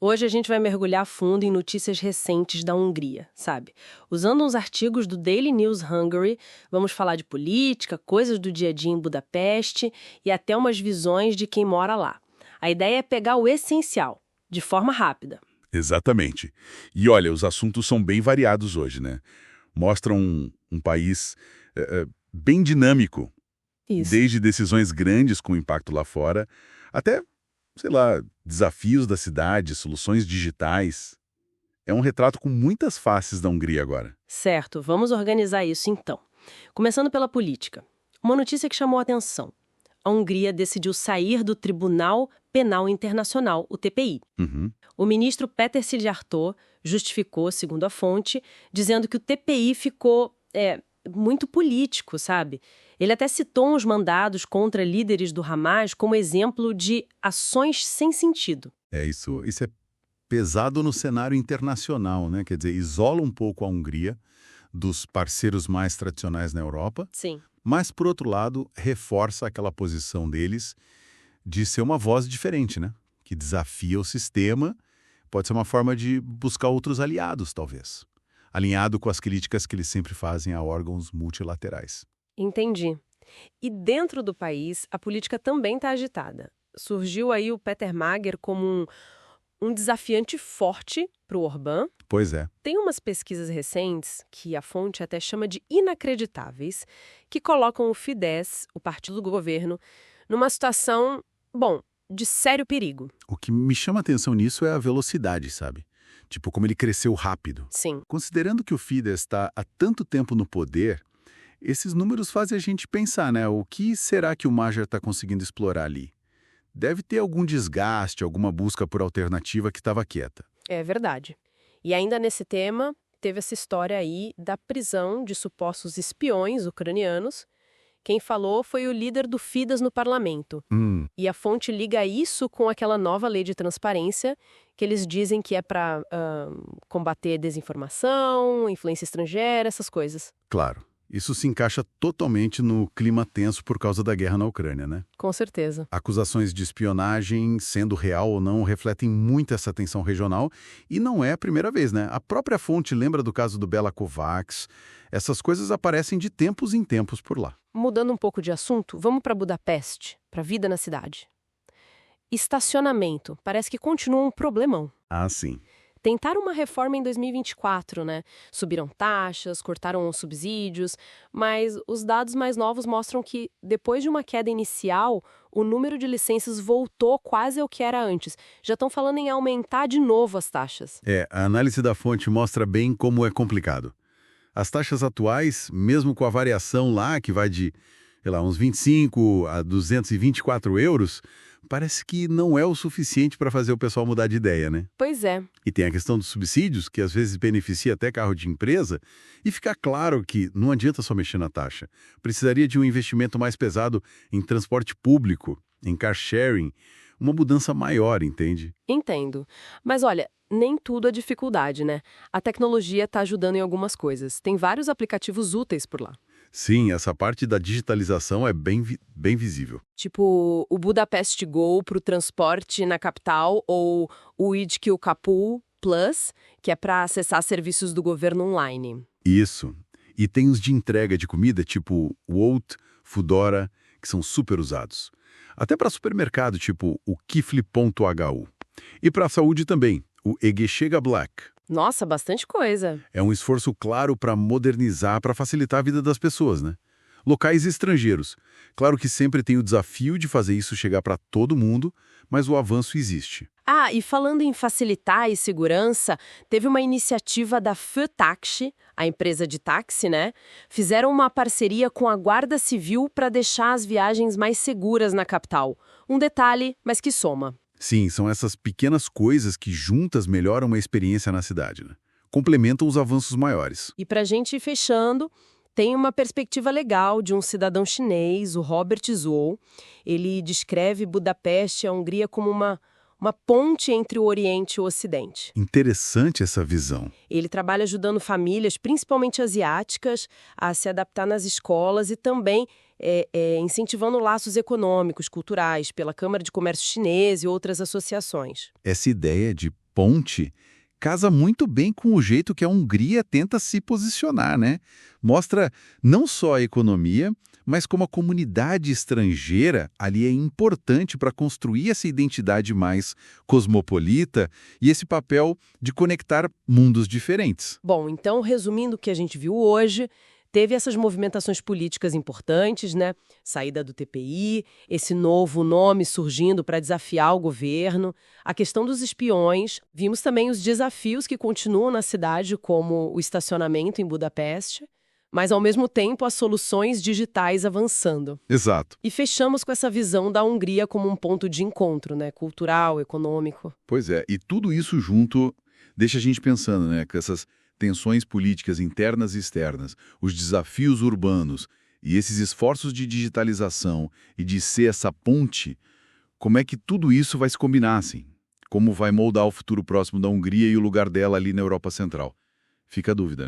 Hoje a gente vai mergulhar fundo em notícias recentes da Hungria, sabe? Usando uns artigos do Daily News Hungary, vamos falar de política, coisas do dia a dia em Budapeste e até umas visões de quem mora lá. A ideia é pegar o essencial, de forma rápida. Exatamente. E olha, os assuntos são bem variados hoje, né? Mostram um país bem dinâmico, Isso. desde decisões grandes com impacto lá fora, até, sei lá, desafios da cidade, soluções digitais. É um retrato com muitas faces da Hungria agora. Certo, vamos organizar isso então. Começando pela política. Uma notícia que chamou a atenção. A Hungria decidiu sair do Tribunal Penal Internacional, o TPI. Uhum. O ministro Péter Szijjártó justificou, segundo a fonte, dizendo que o TPI ficou muito político, sabe? Ele até citou uns mandados contra líderes do Hamas como exemplo de ações sem sentido. Isso é pesado no cenário internacional, né? Quer dizer, isola um pouco a Hungria dos parceiros mais tradicionais na Europa, Sim. mas, por outro lado, reforça aquela posição deles de ser uma voz diferente, né? Que desafia o sistema, pode ser uma forma de buscar outros aliados, talvez, alinhado com as críticas que eles sempre fazem a órgãos multilaterais. Entendi. E dentro do país, a política também está agitada. Surgiu aí o Peter Mager como um desafiante forte para o Orbán. Pois é. Tem umas pesquisas recentes, que a fonte até chama de inacreditáveis, que colocam o Fidesz, o partido do governo, numa situação, de sério perigo. O que me chama a atenção nisso é a velocidade, sabe? Tipo, como ele cresceu rápido. Sim. Considerando que o Fidesz está há tanto tempo no poder, esses números fazem a gente pensar, né? O que será que o Magyar está conseguindo explorar ali? Deve ter algum desgaste, alguma busca por alternativa que estava quieta. É verdade. E ainda nesse tema, teve essa história aí da prisão de supostos espiões ucranianos. Quem falou foi o líder do Fidesz no parlamento. E a fonte liga isso com aquela nova lei de transparência, que eles dizem que é para combater desinformação, influência estrangeira, essas coisas. Claro. Isso se encaixa totalmente no clima tenso por causa da guerra na Ucrânia, né? Com certeza. Acusações de espionagem, sendo real ou não, refletem muito essa tensão regional e não é a primeira vez, né? A própria fonte lembra do caso do Bela Kovacs. Essas coisas aparecem de tempos em tempos por lá. Mudando um pouco de assunto, vamos para Budapeste, para a vida na cidade. Estacionamento, parece que continua um problemão. Ah, sim. Tentaram uma reforma em 2024, né? Subiram taxas, cortaram os subsídios, mas os dados mais novos mostram que, depois de uma queda inicial, o número de licenças voltou quase ao que era antes. Já estão falando em aumentar de novo as taxas. A análise da fonte mostra bem como é complicado. As taxas atuais, mesmo com a variação lá, que vai de, uns 25 a 224 euros, parece que não é o suficiente para fazer o pessoal mudar de ideia, né? Pois é. E tem a questão dos subsídios, que às vezes beneficia até carro de empresa, e fica claro que não adianta só mexer na taxa. Precisaria de um investimento mais pesado em transporte público, em car sharing, uma mudança maior, entende? Entendo. Mas olha, nem tudo é dificuldade, né? A tecnologia está ajudando em algumas coisas. Tem vários aplicativos úteis por lá. Sim, essa parte da digitalização é bem visível. Tipo o Budapest Go para o transporte na capital ou o IDQ Kapul Plus, que é para acessar serviços do governo online. Isso. E tem os de entrega de comida, tipo Wolt, Foodora, que são super usados. Até para supermercado, tipo o Kifli.hu. E para a saúde também, o Egechega Black. Nossa, bastante coisa. É um esforço claro para modernizar, para facilitar a vida das pessoas, né? Locais estrangeiros. Claro que sempre tem o desafio de fazer isso chegar para todo mundo, mas o avanço existe. Ah, e falando em facilitar e segurança, teve uma iniciativa da Føtaxi, a empresa de táxi, né? Fizeram uma parceria com a Guarda Civil para deixar as viagens mais seguras na capital. Um detalhe, mas que soma. Sim, são essas pequenas coisas que juntas melhoram a experiência na cidade, né? Complementam os avanços maiores. E para a gente ir fechando, tem uma perspectiva legal de um cidadão chinês, o Robert Zhou. Ele descreve Budapeste e a Hungria como uma ponte entre o Oriente e o Ocidente. Interessante essa visão. Ele trabalha ajudando famílias, principalmente asiáticas, a se adaptar nas escolas e também incentivando laços econômicos, culturais, pela Câmara de Comércio Chinês e outras associações. Essa ideia de ponte casa muito bem com o jeito que a Hungria tenta se posicionar, né? Mostra não só a economia, mas como a comunidade estrangeira ali é importante para construir essa identidade mais cosmopolita e esse papel de conectar mundos diferentes. Bom, então, resumindo o que a gente viu hoje, teve essas movimentações políticas importantes, né? Saída do TPI, esse novo nome surgindo para desafiar o governo, a questão dos espiões. Vimos também os desafios que continuam na cidade, como o estacionamento em Budapeste, mas, ao mesmo tempo, as soluções digitais avançando. Exato. E fechamos com essa visão da Hungria como um ponto de encontro, né? Cultural, econômico. Pois é, e tudo isso junto deixa a gente pensando, né, com essas tensões políticas internas e externas, os desafios urbanos e esses esforços de digitalização e de ser essa ponte, como é que tudo isso vai se combinar, assim? Como vai moldar o futuro próximo da Hungria e o lugar dela ali na Europa Central? Fica a dúvida, né?